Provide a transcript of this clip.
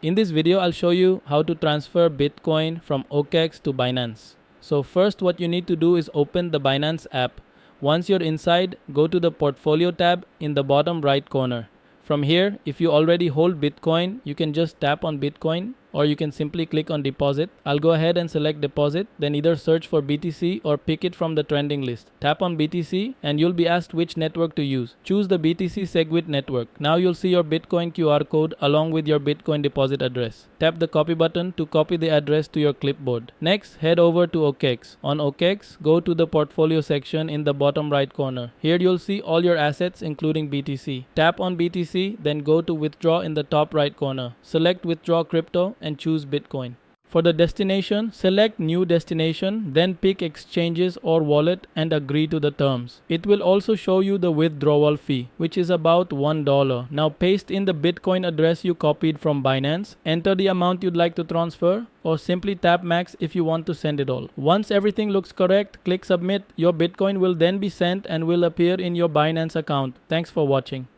In this video, I'll show you how to transfer Bitcoin from OKX to Binance. So first, what you need to do is open the Binance app. Once you're inside, go to the Portfolio tab in the bottom right corner. From here, if you already hold Bitcoin, you can just tap on Bitcoin, or you can simply click on deposit. I'll go ahead and select deposit, then either search for BTC or pick it from the trending list. Tap on BTC and you'll be asked which network to use. Choose the BTC Segwit network. Now you'll see your Bitcoin QR code along with your Bitcoin deposit address. Tap the copy button to copy the address to your clipboard. Next, head over to OKX. On OKX, go to the portfolio section in the bottom right corner. Here you'll see all your assets including BTC. Tap on BTC, then go to withdraw in the top right corner. Select withdraw crypto and choose Bitcoin. For the destination, select new destination, then pick exchanges or wallet and agree to the terms. It will also show you the withdrawal fee, which is about $1. Now paste in the Bitcoin address you copied from Binance, enter the amount you'd like to transfer, or simply tap max if you want to send it all. Once everything looks correct, click submit. Your Bitcoin will then be sent and will appear in your Binance account. Thanks for watching.